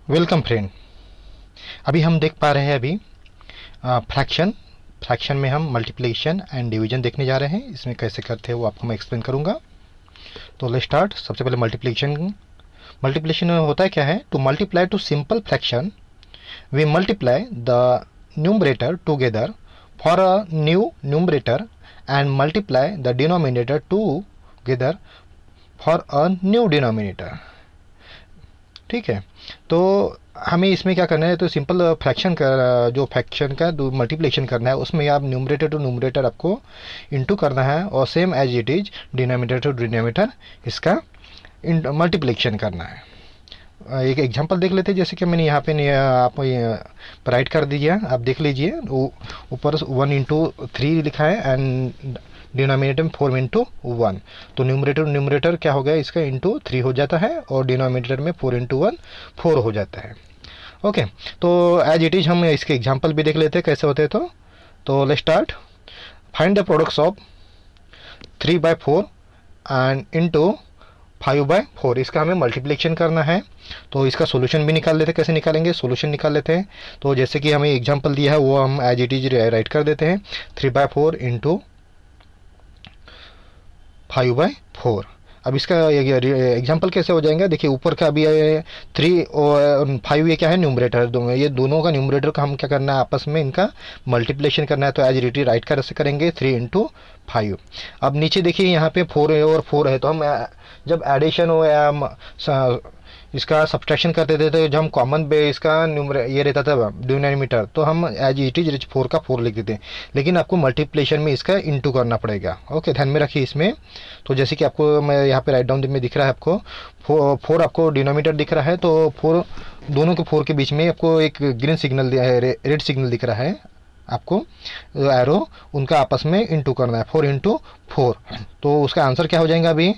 Welcome friend. अभी हम देख पा रहे हैं अभी फ्रैक्शन में हम मल्टीप्लिकेशन एंड डिवीजन देखने जा रहे हैं। इसमें कैसे करते हैं वो आपको मैं एक्सप्लेन करूंगा। तो लेट्स स्टार्ट। सबसे पहले मल्टीप्लिकेशन में होता है क्या है, to multiply two simple fraction we multiply the numerator together for a new numerator and multiply the denominator together for a new denominator. ठीक है, तो हमें इसमें क्या करना है, तो सिंपल फ्रैक्शन का जो फ्रैक्शन का मल्टीप्लिकेशन करना है उसमें आप न्यूमरेटर टू न्यूमरेटर आपको इनटू करना है और same as it is denominator to denominator इसका मल्टीप्लिकेशन करना है। एक एग्जांपल देख लेते हैं, जैसे कि मैंने यहाँ पे आप राइट कर दीजिए, आप देख लीजिए ऊपर 1 into 3 लिखा है एंड डिनोमिनेटर में 4 into 1, तो न्यूमरेटर क्या हो गया इसका इंटू 3 हो जाता है और डिनोमिनेटर में 4 into 1 4 हो जाता है। ओके, तो एज इट इज हम इसके एग्जांपल भी देख लेते हैं कैसे होते हैं। तो let's start. Find the products of 3/4 and into 5/4। इसका हमें मल्टीप्लिकेशन करना है, तो इसका सोल्यूशन भी निकाल लेते हैं। कैसे निकालेंगे, सोल्यूशन निकाल लेते हैं। तो जैसे कि हमें एग्जांपल दिया है वो हम एज इट इज राइट कर देते हैं, 3/4 इंटू 5/4। अब इसका एग्जांपल कैसे हो जाएगा, देखिए ऊपर का अभी 3 और 5 ये क्या है न्यूमरेटर, ये दोनों का न्यूमरेटर का हम क्या करना है आपस में इनका मल्टीप्लिकेशन करना है। तो एज इट इज राइट कर से करेंगे 3 into 5। अब नीचे देखिए यहाँ पे 4 है और 4 है, तो हम जब एडिशन हो या इसका सब्सट्रैक्शन करते थे तो जब हम कॉमन पे इसका ये रहता था डिनोमिनेटर, तो हम एज इट इज 4 का 4 लिख देते हैं, लेकिन आपको मल्टीप्लिकेशन में इसका इंटू करना पड़ेगा। ओके, ध्यान में रखिए इसमें। तो जैसे कि आपको मैं यहाँ पे राइट डाउन में दिख रहा है, आपको 4 आपको डिनोमिनेटर दिख रहा है, तो 4 दोनों के 4 के बीच में आपको एक ग्रीन सिग्नल रेड सिग्नल दिख रहा है, आपको एरो उनका आपस में इंटू करना है 4 into 4। तो उसका आंसर क्या हो जाएगा अभी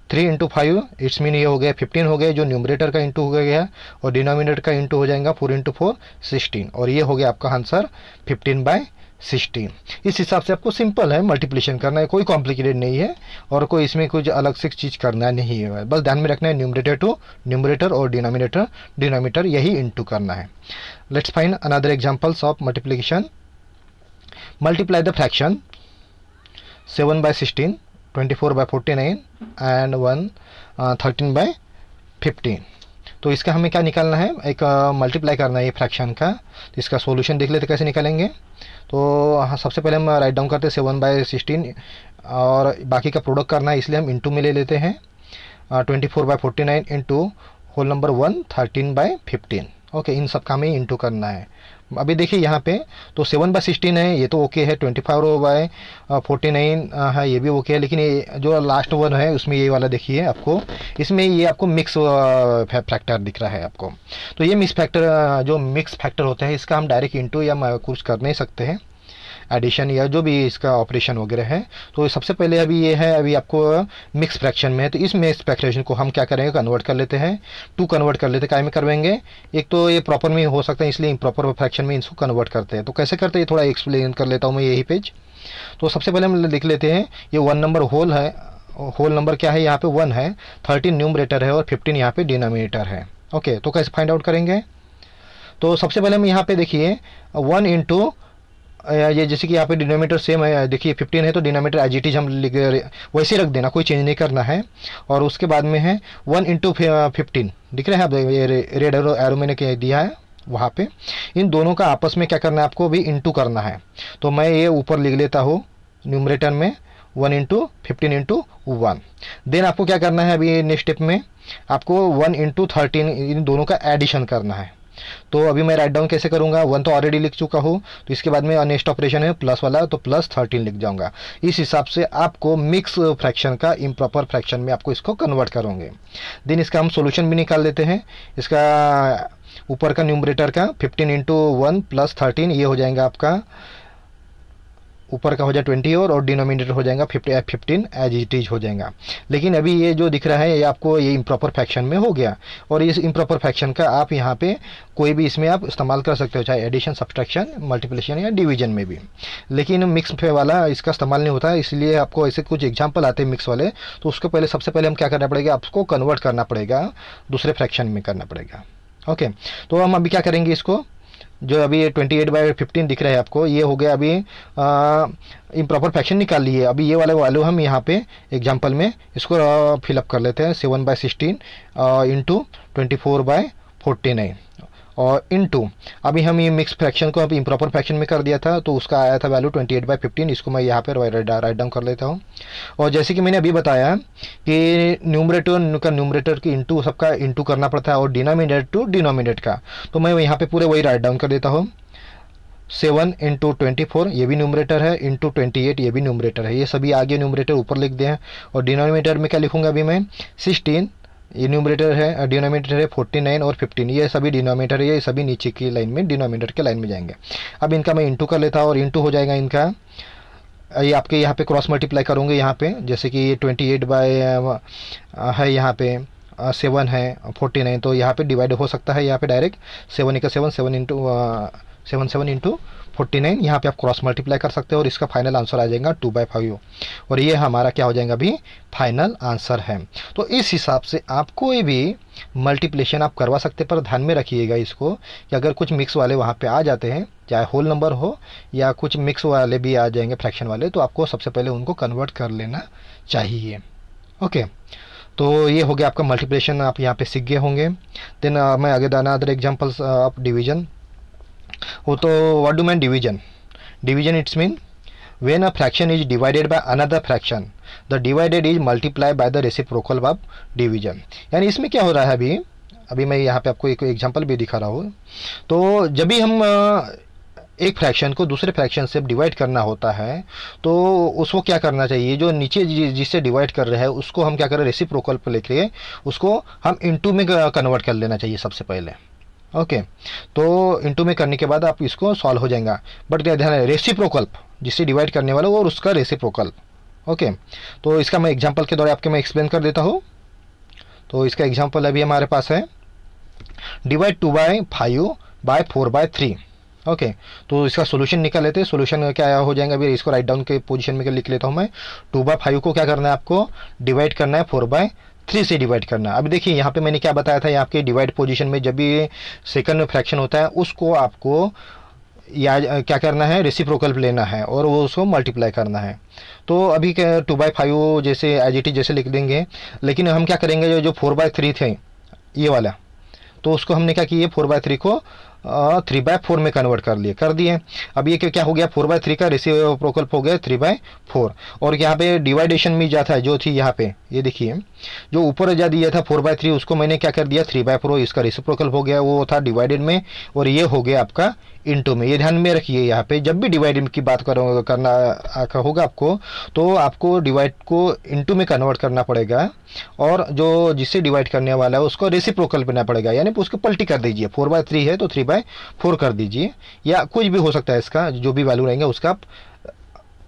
3 into 5, इट्स मीन ये हो गया 15 हो गया, जो न्यूमरेटर का इंटू हो गया और डिनोमिनेटर का इंटू हो जाएगा 4 into 4 16, और ये हो गया आपका आंसर 15/16। इस हिसाब से आपको सिंपल है मल्टीप्लिकेशन करना है, कोई कॉम्प्लिकेटेड नहीं है और कोई इसमें कुछ अलग से चीज़ करना नहीं है। बस ध्यान में रखना है न्यूमरेटर टू न्यूमरेटर और डिनोमिनेटर यही इंटू करना है। Let's find another examples of multiplication. Multiply the fraction 7/16, 24/49 and 13/15। तो इसका हमें क्या निकालना है, एक मल्टीप्लाई करना है ये फ्रैक्शन का। तो इसका सॉल्यूशन देख लेते कैसे निकालेंगे। तो सबसे पहले हम राइट डाउन करते हैं 7/16 और बाकी का प्रोडक्ट करना है, इसलिए हम इंटू में ले लेते हैं 24/49 इंटू होल नंबर 1 13/15। ओके, इन सब का हमें इंटू करना है। अभी देखिए यहाँ पे तो 7/16 है, ये तो ओके है, 24/49 है, ये भी ओके है, लेकिन ये जो लास्ट वन है उसमें ये वाला देखिए आपको, इसमें ये आपको मिक्स फैक्टर दिख रहा है आपको। तो ये जो मिक्स फैक्टर होता है इसका हम डायरेक्ट इंटू या कुछ कर नहीं सकते हैं, एडिशन या जो भी इसका ऑपरेशन वगैरह है। तो सबसे पहले अभी ये है, अभी आपको मिक्स फ्रैक्शन में है, तो इस मिक्स फ्रैक्शन को हम क्या करेंगे, कन्वर्ट कर लेते हैं, कन्वर्ट कर लेते हैं। काय में करवाएंगे, एक तो ये प्रॉपर में हो सकता है इसलिए इम्प्रॉपर फ्रैक्शन में इसको कन्वर्ट करते हैं। तो कैसे करते हैं थोड़ा एक्सप्लेन कर लेता हूँ मैं यही पेज। तो सबसे पहले हम लिख लेते हैं, ये 1 नंबर होल है, होल नंबर क्या है यहाँ पे 1 है, 13 न्यूमरेटर है और 15 यहाँ पे डिनोमिनेटर है। ओके, तो कैसे फाइंड आउट करेंगे। तो सबसे पहले हम यहाँ पे देखिए 1 into ये जैसे कि यहाँ पे डिनोमिनेटर सेम है, देखिए 15 है तो डिनोमिनेटर एज इट इज हम वैसे रख देना, कोई चेंज नहीं करना है। और उसके बाद में है 1 into 15 दिख रहे हैं आप, ये रेड एरो मैंने दिया है वहाँ पे। इन दोनों का आपस में क्या करना है, आपको भी इंटू करना है। तो मैं ये ऊपर लिख लेता हूँ न्यूमरेटर में 1 into 15 into 1। देन आपको क्या करना है, अभी नेक्स्ट स्टेप में आपको 1 into 13 इन दोनों का एडिशन करना है। तो अभी मैं राइट डाउन कैसे करूंगा, 1 तो ऑलरेडी लिख चुका हूँ, तो इसके बाद में नेक्स्ट ऑपरेशन है प्लस वाला, तो +13 लिख जाऊंगा। इस हिसाब से आपको मिक्स फ्रैक्शन का इम्प्रॉपर फ्रैक्शन में आपको इसको कन्वर्ट करोगे। देन इसका हम सॉल्यूशन भी निकाल लेते हैं। इसका ऊपर का न्यूमरेटर का 15 into 1 +13 ये हो जाएगा आपका, ऊपर का हो जाए 20 और डिनोमिनेटर हो जाएगा 15 एज इट इज हो जाएगा। लेकिन अभी ये जो दिख रहा है ये आपको ये इम्प्रॉपर फ्रैक्शन में हो गया, और इस इम्प्रॉपर फ्रैक्शन का आप यहाँ पे कोई भी इसमें आप इस्तेमाल कर सकते हो, चाहे एडिशन, सब्सट्रैक्शन, मल्टीप्लिकेशन या डिवीजन में भी। लेकिन मिक्स वाला इसका इस्तेमाल नहीं होता, इसलिए आपको ऐसे कुछ एग्जाम्पल आते हैं मिक्स वाले, तो उसको सबसे पहले हम क्या करना पड़ेगा, आपको कन्वर्ट करना पड़ेगा, दूसरे फ्रैक्शन में करना पड़ेगा। ओके, तो हम अभी क्या करेंगे, इसको जो अभी 28/15 दिख रहा है आपको, ये हो गया अभी इम्प्रॉपर फ्रैक्शन निकाल लिए। अभी ये वाले वैल्यू हम यहाँ पे एग्जांपल में इसको फिलअप कर लेते हैं, 7/16 इंटू 24/49 और इनटू अभी हम ये मिक्स फ्रैक्शन को अभी इम्प्रॉपर फ्रैक्शन में कर दिया था, तो उसका आया था वैल्यू 28/15। इसको मैं यहाँ पे राइट डाउन कर लेता हूँ। और जैसे कि मैंने अभी बताया कि न्यूमरेटर की इंटू सबका इंटू करना पड़ता है और डिनोमिनेटर टू डिनोमिनेटर का, तो मैं यहाँ पे पूरे वही राइट डाउन कर देता हूँ। 7 इंटू 24 ये भी न्यूमरेटर है, इंटू 28 ये भी न्यूमरेटर है, ये सभी आगे न्यूमरेटर ऊपर लिख दिए हैं। और डिनोमिनेटर में क्या लिखूंगा अभी मैं, 16 ये न्यूमरेटर है, डिनोमिनेटर है 49 और 15, ये सभी डिनोमिनेटर है, ये सभी नीचे की लाइन में डिनोमिनेटर के लाइन में जाएंगे। अब इनका मैं इंटू कर लेता हूँ और इंटू हो जाएगा इनका, ये आपके यहाँ पे क्रॉस मल्टीप्लाई करूँगे यहाँ पे, जैसे कि ये 28 बाय है यहाँ पे 7 है 49, तो यहाँ पे डिवाइड हो सकता है यहाँ पे डायरेक्ट 7 इंटू 49, यहाँ पे आप क्रॉस मल्टीप्लाई कर सकते हो और इसका फाइनल आंसर आ जाएगा 2/5 और ये हमारा क्या हो जाएगा अभी फाइनल आंसर है। तो इस हिसाब से आप कोई भी मल्टीप्लिकेशन आप करवा सकते हैं, पर ध्यान में रखिएगा इसको कि अगर कुछ मिक्स वाले वहाँ पे आ जाते हैं, चाहे होल नंबर हो या कुछ मिक्स वाले भी आ जाएंगे फ्रैक्शन वाले, तो आपको सबसे पहले उनको कन्वर्ट कर लेना चाहिए। ओके, तो ये हो गया आपका मल्टीप्लिकेशन, आप यहाँ पे सीख गए होंगे। देन मैं आगे दाना अदर एग्जांपल्स ऑफ डिवीजन हो, तो what do mean division? Division it's mean when a fraction is divided by another fraction the divided is multiply by the reciprocal of division. यानी इसमें क्या हो रहा है, अभी मैं यहाँ पे आपको एक एग्जांपल भी दिखा रहा हूँ। तो जब भी हम एक फ्रैक्शन को दूसरे फ्रैक्शन से डिवाइड करना होता है, तो उसको क्या करना चाहिए, जो नीचे जिससे डिवाइड कर रहे हैं उसको हम क्या करें, रेसिप्रोकल पर लेके उसको हम इनटू में कन्वर्ट कर लेना चाहिए सबसे पहले। ओके, तो इनटू में करने के बाद आप इसको सॉल्व हो जाएगा। बट क्या ध्यान है, रेसिप्रोकल जिससे डिवाइड करने वाला और उसका रेसिप्रोकल। ओके, तो इसका मैं एग्जांपल के द्वारा आपके मैं एक्सप्लेन कर देता हूँ। तो इसका एग्जांपल अभी हमारे पास है, डिवाइड 2/5 बाय 4/3। ओके, तो इसका सोल्यूशन निकाल लेते हैं। सोल्यूशन क्या हो जाएगा, अभी इसको राइट डाउन के पोजीशन में लिख लेता हूँ मैं। 2/5 को क्या करना है, आपको डिवाइड करना है 4/3 से डिवाइड करना है। अभी देखिए यहाँ पे मैंने क्या बताया था, यहाँ आपके डिवाइड पोजीशन में जब भी सेकंड फ्रैक्शन होता है उसको आपको या क्या करना है, रेसिप्रोकल लेना है और वो उसको मल्टीप्लाई करना है। तो अभी 2/5 जैसे एज इट इज जैसे लिख देंगे, लेकिन हम क्या करेंगे, जो 4/3 थे ये वाला, तो उसको हमने क्या किया, 4/3 को 3/4 में कन्वर्ट कर दिए। अब ये क्या हो गया, 4/3 का रेसिप्रोकल हो गया 3/4। और यहाँ पे डिवाइडेशन में जाता है जो थी यहाँ पे, ये देखिए जो ऊपर जा दिया था 4/3 उसको मैंने क्या कर दिया 3/4, इसका रेसिप्रोकल हो गया, वो था डिवाइडेड में और ये हो गया आपका इनटू में। ये ध्यान में रखिए, यहाँ पे जब भी डिवाइड की बात करना होगा आपको, तो आपको डिवाइड को इनटू में कन्वर्ट करना पड़ेगा और जो जिससे डिवाइड करने वाला है उसको रेसिप्रोकल करना पड़ेगा, यानी उसको पलटी कर दीजिए। 4/3 है तो 3/4 कर दीजिए, या कुछ भी हो सकता है, इसका जो भी वैल्यू रहेंगे उसका आप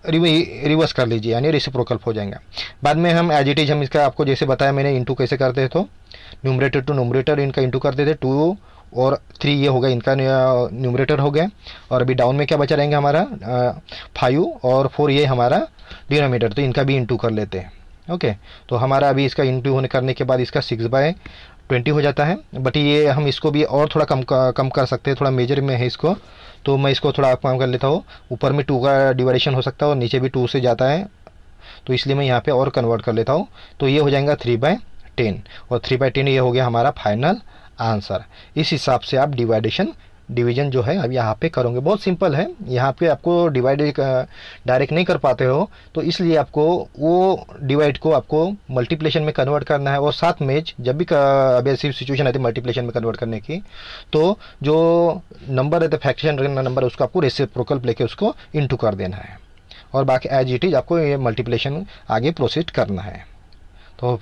रिवर्स कर लीजिए, यानी रेसिप्रोकल हो जाएगा। बाद में हम एज इट इज हम इसका आपको जैसे बताया मैंने इंटू कैसे करते हैं, तो न्यूमरेटर टू न्यूमरेटर इनका इंटू करते थे, 2 और 3 ये हो गया इनका न्यूमरेटर हो गया। और अभी डाउन में क्या बचा रहेंगे हमारा 5 और 4 ये हमारा डिनोमिनेटर, तो इनका भी इंटू कर लेते हैं। ओके, तो हमारा अभी इसका इंटू होने करने के बाद इसका 6/20 हो जाता है। बट ये हम इसको भी और थोड़ा कम कर सकते हैं, थोड़ा मेजर में है इसको, तो मैं इसको थोड़ा कम कर लेता हूँ। ऊपर में 2 का डिवाइडेशन हो सकता है और नीचे भी 2 से जाता है, तो इसलिए मैं यहाँ पे और कन्वर्ट कर लेता हूँ। तो ये हो जाएगा 3/10 और 3/10 ये हो गया हमारा फाइनल आंसर। इस हिसाब से आप डिवीजन जो है अब यहाँ पे करोगे। बहुत सिंपल है, यहाँ पे आपको डिवाइड डायरेक्ट नहीं कर पाते हो, तो इसलिए आपको वो डिवाइड को आपको मल्टीप्लिकेशन में कन्वर्ट करना है। और साथ में जब भी अभी ऐसी सिचुएशन आती है मल्टीप्लिकेशन में कन्वर्ट करने की, तो जो नंबर रहता है फ्रैक्शन नंबर उसको आपको रेसिप्रोकल लेके उसको इंटू कर देना है और बाकी एज इट इज आपको ये मल्टीप्लिकेशन आगे प्रोसीड करना है। तो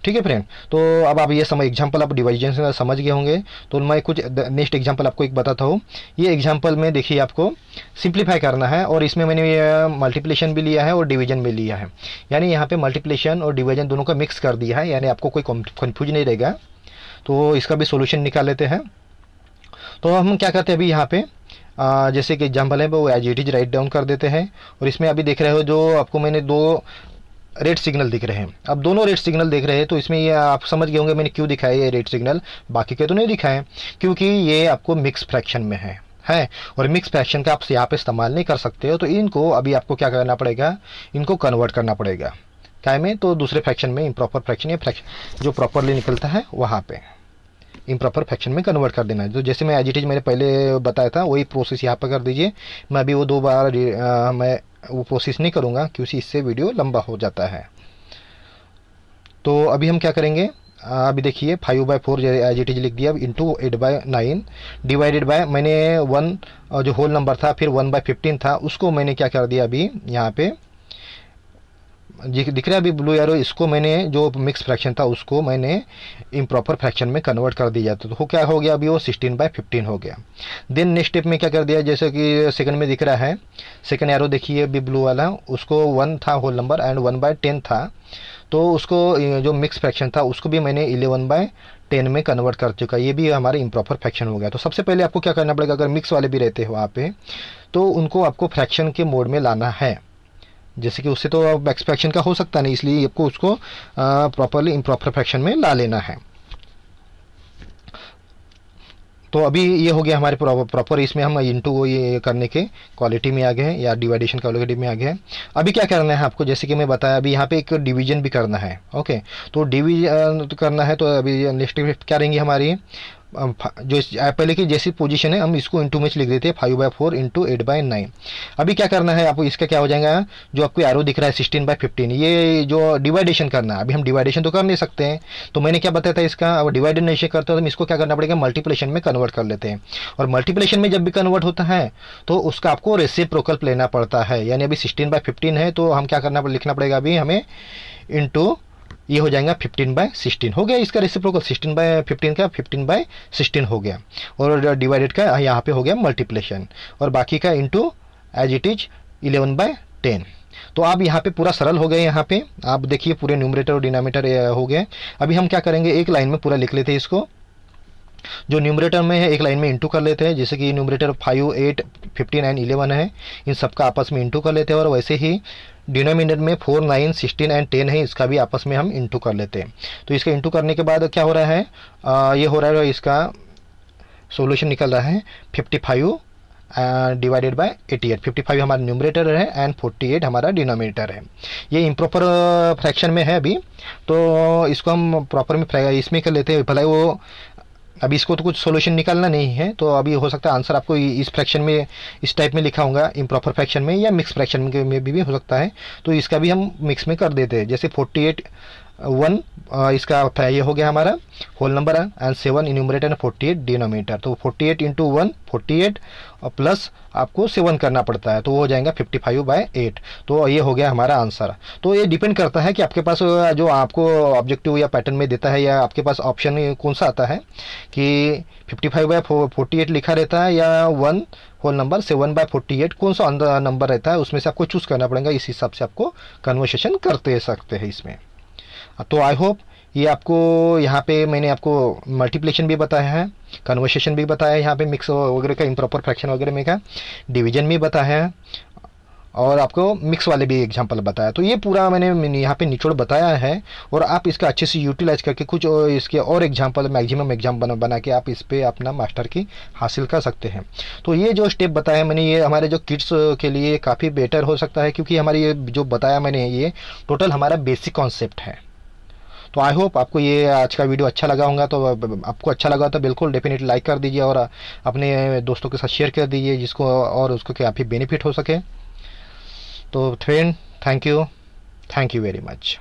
ठीक है फ्रेंड, तो अब आप ये एग्जांपल आप डिवीजन से समझ गए होंगे। तो मैं कुछ नेक्स्ट एग्जांपल आपको एक बताता हूँ। ये एग्जांपल में देखिए आपको सिंप्लीफाई करना है और इसमें मैंने मल्टीप्लिकेशन भी लिया है और डिवीजन भी लिया है, यानी यहाँ पे मल्टीप्लिकेशन और डिवीजन दोनों का मिक्स कर दिया है, यानी आपको कोई कन्फ्यूज नहीं रहेगा। तो इसका भी सोल्यूशन निकाल लेते हैं। तो हम क्या करते हैं अभी यहाँ पे जैसे कि एग्जाम्पल है वो as it is write down कर देते हैं। और इसमें अभी देख रहे हो जो आपको मैंने 2 रेड सिग्नल दिख रहे हैं। अब दोनों रेड सिग्नल देख रहे हैं, तो इसमें ये आप समझ गए होंगे मैंने क्यों दिखाया ये रेड सिग्नल, बाकी के तो नहीं दिखाए, क्योंकि ये आपको मिक्स फ्रैक्शन में है। और मिक्स फ्रैक्शन का आप यहाँ पे इस्तेमाल नहीं कर सकते हो, तो इनको अभी आपको क्या करना पड़ेगा, इनको कन्वर्ट करना पड़ेगा क्या में, तो दूसरे फ्रैक्शन में, इम्प्रॉपर फ्रैक्शन या फ्रैक्शन जो प्रॉपरली निकलता है वहाँ पे इम्प्रॉपर फ्रैक्शन में कन्वर्ट कर देना है। तो जैसे मैं एज इट इज मैंने पहले बताया था वही प्रोसेस यहाँ पर कर दीजिए। मैं अभी वो 2 बार मैं वो प्रोसेस नहीं करूँगा क्योंकि इससे वीडियो लंबा हो जाता है। तो अभी हम क्या करेंगे, अभी देखिए 5/4 एज इट इज लिख दिया, इंटू 8/9 डिवाइडेड बाय, मैंने 1 जो होल नंबर था फिर 1/15 था उसको मैंने क्या कर दिया अभी यहाँ पे दिख रहा है अभी ब्लू एरो, इसको मैंने जो मिक्स फ्रैक्शन था उसको मैंने इम्प्रॉपर फ्रैक्शन में कन्वर्ट कर दिया। तो क्या हो गया अभी वो 16/15 हो गया। देन नेक्स्ट स्टेप में क्या कर दिया, जैसे कि सेकंड में दिख रहा है, सेकंड एरो देखिए अभी ब्लू वाला, उसको 1 था होल नंबर एंड 1/10 था, तो उसको जो मिक्स फ्रैक्शन था उसको भी मैंने 11/10 में कन्वर्ट कर चुका। ये भी हमारे इम्प्रॉपर फ्रैक्शन हो गया। तो सबसे पहले आपको क्या करना पड़ेगा, अगर मिक्स वाले भी रहते हैं वहाँ पे, तो उनको आपको फ्रैक्शन के मोड में लाना है। जैसे कि उससे तो अब एक्सपेक्शन का हो सकता नहीं, इसलिए आपको उसको प्रॉपरली इम्प्रॉपर फ्रैक्शन में ला लेना है। तो अभी ये हो गया हमारे प्रॉपर, इसमें हम इनटू ये करने के क्वालिटी में आ गए हैं या डिवाइडेशन क्वालिटी में आ गए हैं। अभी क्या करना है आपको, जैसे कि मैं बताया अभी यहाँ पे एक डिवीजन भी करना है। ओके, तो डिवीजन करना है, तो अभी नेक्स्ट क्या रहेंगी हमारी जो पहले की जैसी पोजीशन है हम इसको इंटू में लिख देते हैं 5/4 इंटू 8/9। अभी क्या करना है आपको, इसका क्या हो जाएगा, जो आपको एरो दिख रहा है 16/15, ये जो डिवाइडेशन करना है। अभी हम डिवाइडेशन तो कर नहीं सकते हैं, तो मैंने क्या बताया था इसका, अब डिवाइडेड नहीं करते तो हम इसको क्या करना पड़ेगा, मल्टीप्लिकेशन में कन्वर्ट कर लेते हैं। और मल्टीप्लिकेशन में जब भी कन्वर्ट होता है तो उसका आपको रेसिप्रोकल लेना पड़ता है। यानी अभी 16/15 है तो हम क्या करना लिखना पड़ेगा अभी हमें इंटू, ये हो जाएगा 15/16 हो गया इसका रेसिप्रोकल, 16/15 का 15/16 हो गया, और डिवाइडेड का यहाँ पे हो गया मल्टीप्लिकेशन, और बाकी का इंटू एज इट इज 11/10। तो आप यहाँ पे पूरा सरल हो गए। यहाँ पे आप देखिए पूरे न्यूमरेटर और डिनोमिनेटर हो गए। अभी हम क्या करेंगे, एक लाइन में पूरा लिख लेते हैं इसको। जो न्यूमरेटर में है एक लाइन में इंटू कर लेते हैं, जैसे कि न्यूमरेटर 5, 8, 15 एंड 11 है, इन सबका आपस में इंटू कर लेते हैं। और वैसे ही डिनोमिनेटर में 4, 9, 16 एंड 10 है, इसका भी आपस में हम इंटू कर लेते हैं। तो इसका इंटू करने के बाद क्या हो रहा है, ये हो रहा है, इसका सॉल्यूशन निकल रहा है 55 डिवाइडेड बाय 88। 55 हमारा न्यूमरेटर है एंड 48 हमारा डिनोमिनेटर है। ये इम्प्रॉपर फ्रैक्शन में है अभी, तो इसको हम प्रॉपर में इसमें कर लेते हैं। भले वो अभी इसको तो कुछ सॉल्यूशन निकालना नहीं है, तो अभी हो सकता है आंसर आपको इस फ्रैक्शन में इस टाइप में लिखा होगा, इम्प्रॉपर फ्रैक्शन में या मिक्स फ्रैक्शन में भी हो सकता है। तो इसका भी हम मिक्स में कर देते हैं, जैसे 48 1 इसका ये हो गया हमारा whole number and 7 numerator and 48 denominator. तो 48 इंटू 1 48 और प्लस आपको 7 करना पड़ता है, तो वो हो जाएगा 55/8। तो ये हो गया हमारा आंसर। तो ये डिपेंड करता है कि आपके पास जो आपको ऑब्जेक्टिव या पैटर्न में देता है, या आपके पास ऑप्शन कौन सा आता है कि 55/48 लिखा रहता है या 1 होल नंबर 7/48, कौन सा नंबर रहता है, उसमें से आपको चूज़ करना पड़ेगा। इस हिसाब से आपको कन्वर्सेशन करते सकते हैं इसमें। तो आई होप ये आपको यहाँ पे मैंने आपको मल्टीप्लिकेशन भी बताया है, कन्वर्सेशन भी बताया है, यहाँ पे मिक्स वगैरह का इम्प्रॉपर फ्रैक्शन वगैरह में का डिवीजन भी बताया है, और आपको मिक्स वाले भी एग्जांपल बताया। तो ये पूरा मैंने यहाँ पे निचोड़ बताया है, और आप इसका अच्छे से यूटिलाइज करके कुछ इसके और एग्जांपल मैक्सिमम एग्जाम्पल बना के आप इस पर अपना मास्टर की हासिल कर सकते हैं। तो ये जो स्टेप बताया मैंने, ये हमारे जो किड्स के लिए काफ़ी बेटर हो सकता है, क्योंकि हमारी ये जो बताया मैंने ये टोटल हमारा बेसिक कॉन्सेप्ट है। तो आई होप आपको ये आज का वीडियो अच्छा लगा होगा। तो आपको अच्छा लगा तो बिल्कुल डेफिनेटली लाइक कर दीजिए, और अपने दोस्तों के साथ शेयर कर दीजिए जिसको और उसको काफ़ी बेनिफिट हो सके। तो friend, thank you very much.